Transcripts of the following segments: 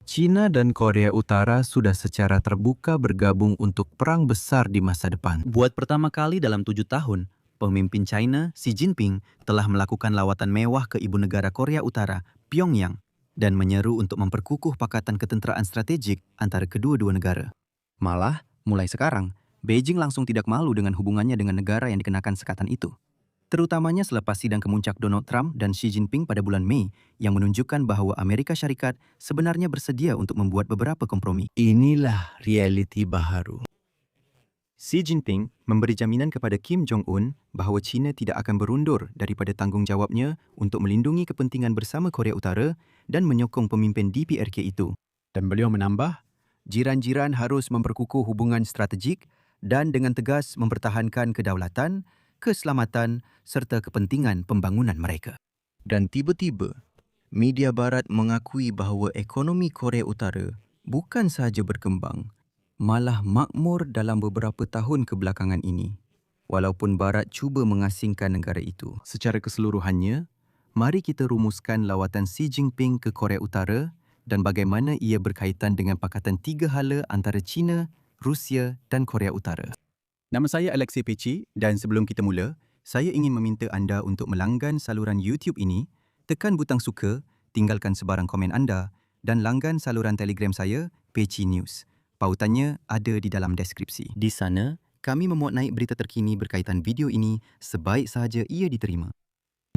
China dan Korea Utara sudah secara terbuka bergabung untuk perang besar di masa depan. Buat pertama kali dalam 7 tahun, pemimpin China, Xi Jinping, telah melakukan lawatan mewah ke ibu negara Korea Utara, Pyongyang, dan menyeru untuk memperkukuh pakatan ketenteraan strategik antara kedua-dua negara. Malah, mulai sekarang, Beijing langsung tidak malu dengan hubungannya dengan negara yang dikenakan sekatan itu. Terutamanya selepas sidang kemuncak Donald Trump dan Xi Jinping pada bulan Mei yang menunjukkan bahawa Amerika Syarikat sebenarnya bersedia untuk membuat beberapa kompromi. Inilah realiti baharu. Xi Jinping memberi jaminan kepada Kim Jong-un bahawa China tidak akan berundur daripada tanggungjawabnya untuk melindungi kepentingan bersama Korea Utara dan menyokong pemimpin DPRK itu. Dan beliau menambah, jiran-jiran harus memperkukuh hubungan strategik dan dengan tegas mempertahankan kedaulatan, keselamatan serta kepentingan pembangunan mereka. Dan tiba-tiba, media barat mengakui bahawa ekonomi Korea Utara bukan sahaja berkembang, malah makmur dalam beberapa tahun kebelakangan ini, walaupun barat cuba mengasingkan negara itu. Secara keseluruhannya, mari kita rumuskan lawatan Xi Jinping ke Korea Utara dan bagaimana ia berkaitan dengan pakatan tiga hala antara China, Rusia dan Korea Utara. Nama saya Alexei Pecci dan sebelum kita mula, saya ingin meminta anda untuk melanggan saluran YouTube ini, tekan butang suka, tinggalkan sebarang komen anda dan langgan saluran Telegram saya, Pecci News. Pautannya ada di dalam deskripsi. Di sana, kami memuat naik berita terkini berkaitan video ini sebaik sahaja ia diterima.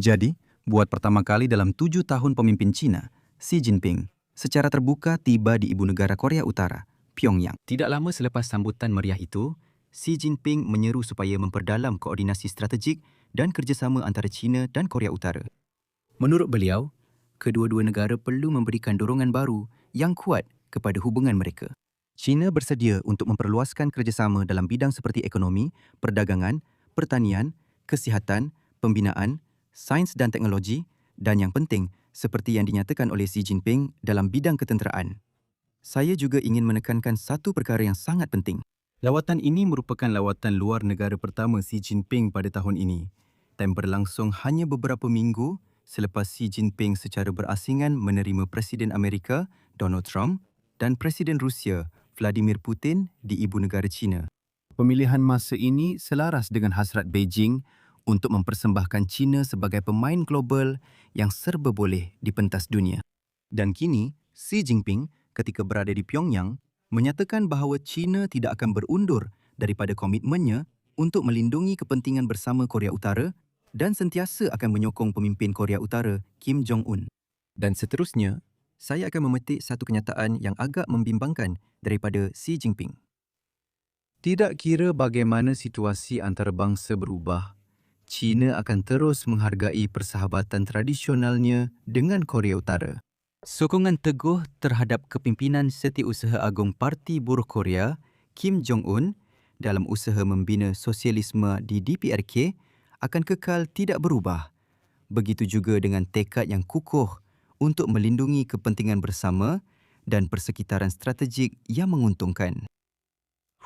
Jadi, buat pertama kali dalam 7 tahun pemimpin China, Xi Jinping secara terbuka tiba di ibu negara Korea Utara, Pyongyang. Tidak lama selepas sambutan meriah itu, Xi Jinping menyeru supaya memperdalam koordinasi strategik dan kerjasama antara China dan Korea Utara. Menurut beliau, kedua-dua negara perlu memberikan dorongan baru yang kuat kepada hubungan mereka. China bersedia untuk memperluaskan kerjasama dalam bidang seperti ekonomi, perdagangan, pertanian, kesihatan, pembinaan, sains dan teknologi dan yang penting seperti yang dinyatakan oleh Xi Jinping dalam bidang ketenteraan. Saya juga ingin menekankan satu perkara yang sangat penting. Lawatan ini merupakan lawatan luar negara pertama Xi Jinping pada tahun ini dan berlangsung hanya beberapa minggu selepas Xi Jinping secara berasingan menerima Presiden Amerika, Donald Trump, dan Presiden Rusia, Vladimir Putin di ibu negara China. Pemilihan masa ini selaras dengan hasrat Beijing untuk mempersembahkan China sebagai pemain global yang serba boleh di pentas dunia. Dan kini, Xi Jinping ketika berada di Pyongyang menyatakan bahawa China tidak akan berundur daripada komitmennya untuk melindungi kepentingan bersama Korea Utara dan sentiasa akan menyokong pemimpin Korea Utara, Kim Jong-un. Dan seterusnya, saya akan memetik satu kenyataan yang agak membimbangkan daripada Xi Jinping. Tidak kira bagaimana situasi antarabangsa berubah, China akan terus menghargai persahabatan tradisionalnya dengan Korea Utara. Sokongan teguh terhadap kepimpinan Setiausaha Agung Parti Buruh Korea, Kim Jong-un, dalam usaha membina sosialisme di DPRK akan kekal tidak berubah. Begitu juga dengan tekad yang kukuh untuk melindungi kepentingan bersama dan persekitaran strategik yang menguntungkan.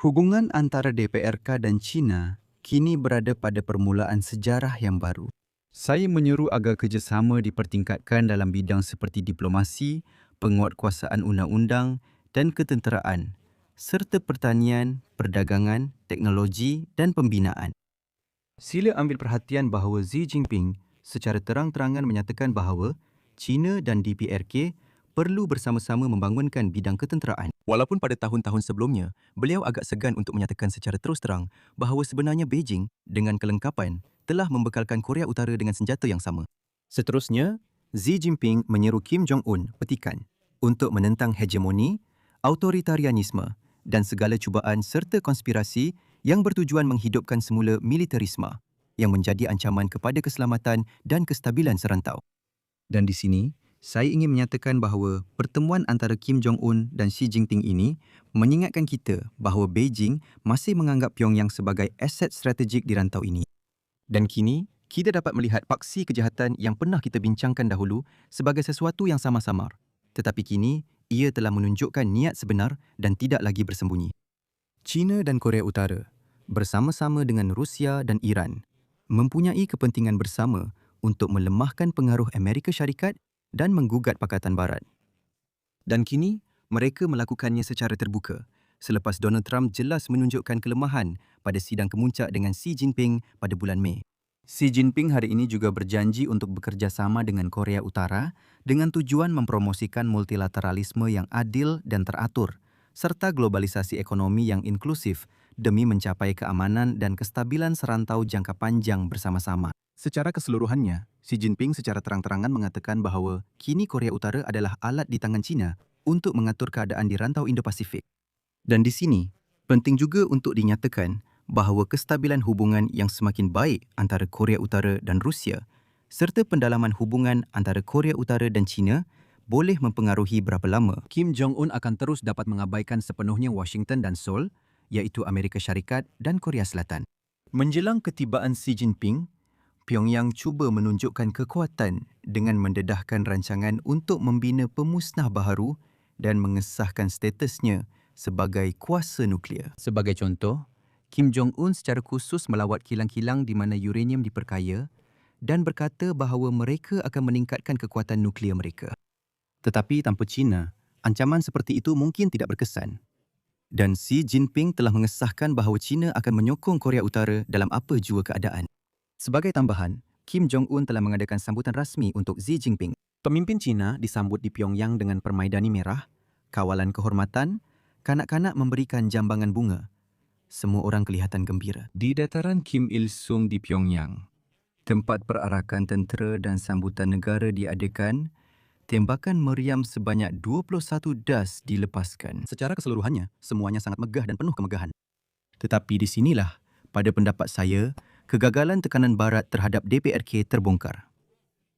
Hubungan antara DPRK dan China kini berada pada permulaan sejarah yang baru. Saya menyeru agar kerjasama dipertingkatkan dalam bidang seperti diplomasi, penguatkuasaan undang-undang dan ketenteraan, serta pertanian, perdagangan, teknologi dan pembinaan. Sila ambil perhatian bahawa Xi Jinping secara terang-terangan menyatakan bahawa China dan DPRK perlu bersama-sama membangunkan bidang ketenteraan. Walaupun pada tahun-tahun sebelumnya, beliau agak segan untuk menyatakan secara terus terang bahawa sebenarnya Beijing dengan kelengkapan telah membekalkan Korea Utara dengan senjata yang sama. Seterusnya, Xi Jinping menyeru Kim Jong-un petikan untuk menentang hegemoni, autoritarianisme dan segala cubaan serta konspirasi yang bertujuan menghidupkan semula militerisme yang menjadi ancaman kepada keselamatan dan kestabilan serantau. Dan di sini, saya ingin menyatakan bahawa pertemuan antara Kim Jong-un dan Xi Jinping ini mengingatkan kita bahawa Beijing masih menganggap Pyongyang sebagai aset strategik di rantau ini. Dan kini, kita dapat melihat paksi kejahatan yang pernah kita bincangkan dahulu sebagai sesuatu yang samar-samar. Tetapi kini, ia telah menunjukkan niat sebenar dan tidak lagi bersembunyi. China dan Korea Utara, bersama-sama dengan Rusia dan Iran, mempunyai kepentingan bersama untuk melemahkan pengaruh Amerika Syarikat dan menggugat Pakatan Barat. Dan kini, Mereka melakukannya secara terbuka selepas Donald Trump jelas menunjukkan kelemahan pada sidang kemuncak dengan Xi Jinping pada bulan Mei. Xi Jinping hari ini juga berjanji untuk bekerjasama dengan Korea Utara dengan tujuan mempromosikan multilateralisme yang adil dan teratur serta globalisasi ekonomi yang inklusif demi mencapai keamanan dan kestabilan serantau jangka panjang bersama-sama. Secara keseluruhannya, Xi Jinping secara terang-terangan mengatakan bahawa kini Korea Utara adalah alat di tangan China untuk mengatur keadaan di rantau Indo-Pasifik. Dan di sini, penting juga untuk dinyatakan bahawa kestabilan hubungan yang semakin baik antara Korea Utara dan Rusia serta pendalaman hubungan antara Korea Utara dan China boleh mempengaruhi berapa lama Kim Jong-un akan terus dapat mengabaikan sepenuhnya Washington dan Seoul, iaitu Amerika Syarikat dan Korea Selatan. Menjelang ketibaan Xi Jinping, Pyongyang cuba menunjukkan kekuatan dengan mendedahkan rancangan untuk membina pemusnah baharu dan mengesahkan statusnya sebagai kuasa nuklear. Sebagai contoh, Kim Jong-un secara khusus melawat kilang-kilang di mana uranium diperkaya dan berkata bahawa mereka akan meningkatkan kekuatan nuklear mereka. Tetapi tanpa China, ancaman seperti itu mungkin tidak berkesan. Dan Xi Jinping telah mengesahkan bahawa China akan menyokong Korea Utara dalam apa jua keadaan. Sebagai tambahan, Kim Jong-un telah mengadakan sambutan rasmi untuk Xi Jinping. Pemimpin China disambut di Pyongyang dengan permaidani merah, kawalan kehormatan, kanak-kanak memberikan jambangan bunga. Semua orang kelihatan gembira. Di dataran Kim Il-sung di Pyongyang, tempat perarakan tentera dan sambutan negara diadakan, tembakan meriam sebanyak 21 das dilepaskan. Secara keseluruhannya, semuanya sangat megah dan penuh kemegahan. Tetapi di sinilah, pada pendapat saya, kegagalan tekanan Barat terhadap DPRK terbongkar.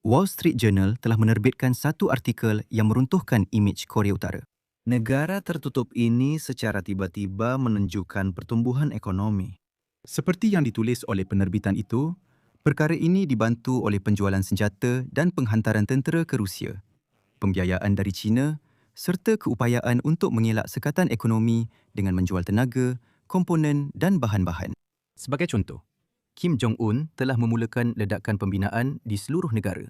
Wall Street Journal telah menerbitkan satu artikel yang meruntuhkan imej Korea Utara. Negara tertutup ini secara tiba-tiba menunjukkan pertumbuhan ekonomi. Seperti yang ditulis oleh penerbitan itu, perkara ini dibantu oleh penjualan senjata dan penghantaran tentera ke Rusia, pembiayaan dari China serta keupayaan untuk mengelak sekatan ekonomi dengan menjual tenaga, komponen dan bahan-bahan. Sebagai contoh, Kim Jong-un telah memulakan ledakan pembinaan di seluruh negara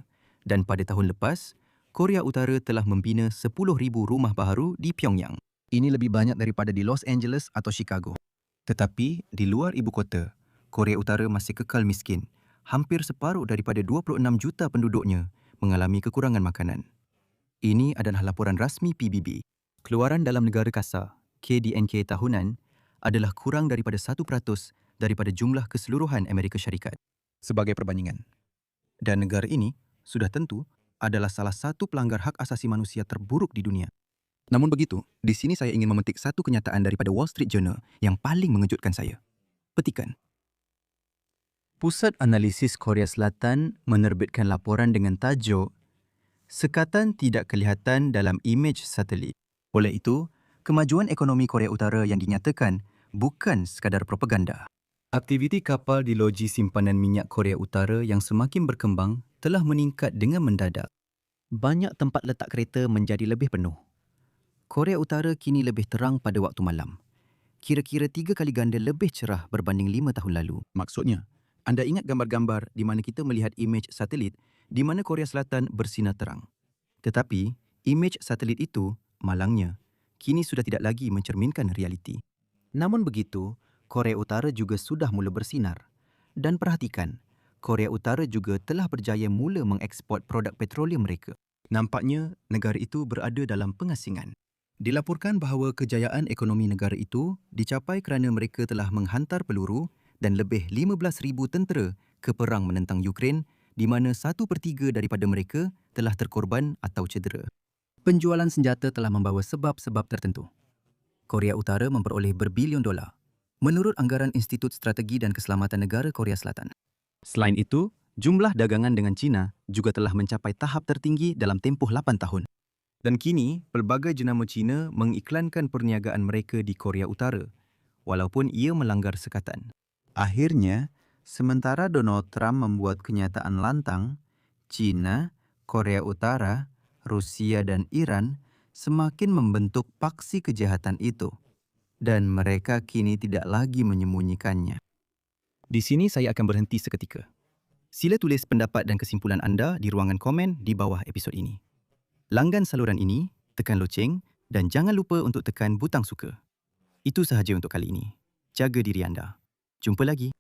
dan pada tahun lepas, Korea Utara telah membina 10,000 rumah baharu di Pyongyang. Ini lebih banyak daripada di Los Angeles atau Chicago. Tetapi di luar ibu kota, Korea Utara masih kekal miskin. Hampir separuh daripada 26 juta penduduknya mengalami kekurangan makanan. Ini adalah laporan rasmi PBB. Keluaran dalam negara kasar, KDNK tahunan, adalah kurang daripada 1% daripada jumlah keseluruhan Amerika Syarikat. Sebagai perbandingan. Dan negara ini sudah tentu adalah salah satu pelanggar hak asasi manusia terburuk di dunia. Namun begitu, di sini saya ingin memetik satu kenyataan daripada Wall Street Journal yang paling mengejutkan saya. Petikan. Pusat Analisis Korea Selatan menerbitkan laporan dengan tajuk Sekatan Tidak Kelihatan dalam Imej Satelit. Oleh itu, kemajuan ekonomi Korea Utara yang dinyatakan bukan sekadar propaganda. Aktiviti kapal di loji simpanan minyak Korea Utara yang semakin berkembang telah meningkat dengan mendadak. Banyak tempat letak kereta menjadi lebih penuh. Korea Utara kini lebih terang pada waktu malam. Kira-kira 3 kali ganda lebih cerah berbanding 5 tahun lalu. Maksudnya, anda ingat gambar-gambar di mana kita melihat imej satelit di mana Korea Selatan bersinar terang. Tetapi, imej satelit itu, malangnya, kini sudah tidak lagi mencerminkan realiti. Namun begitu, Korea Utara juga sudah mula bersinar. Dan perhatikan, Korea Utara juga telah berjaya mula mengeksport produk petroleum mereka. Nampaknya, negara itu berada dalam pengasingan. Dilaporkan bahawa kejayaan ekonomi negara itu dicapai kerana mereka telah menghantar peluru dan lebih 15,000 tentera ke perang menentang Ukraine di mana 1/3 daripada mereka telah terkorban atau cedera. Penjualan senjata telah membawa sebab-sebab tertentu. Korea Utara memperoleh berbilion dolar menurut anggaran Institut Strategi dan Keselamatan Negara Korea Selatan. Selain itu, jumlah dagangan dengan China juga telah mencapai tahap tertinggi dalam tempoh 8 tahun. Dan kini, pelbagai jenama China mengiklankan perniagaan mereka di Korea Utara, walaupun ia melanggar sekatan. Akhirnya, sementara Donald Trump membuat kenyataan lantang, China, Korea Utara, Rusia dan Iran semakin membentuk paksi kejahatan itu. Dan mereka kini tidak lagi menyembunyikannya. Di sini saya akan berhenti seketika. Sila tulis pendapat dan kesimpulan anda di ruangan komen di bawah episod ini. Langgan saluran ini, tekan loceng Dan jangan lupa untuk tekan butang suka. Itu sahaja untuk kali ini. Jaga diri anda. Jumpa lagi.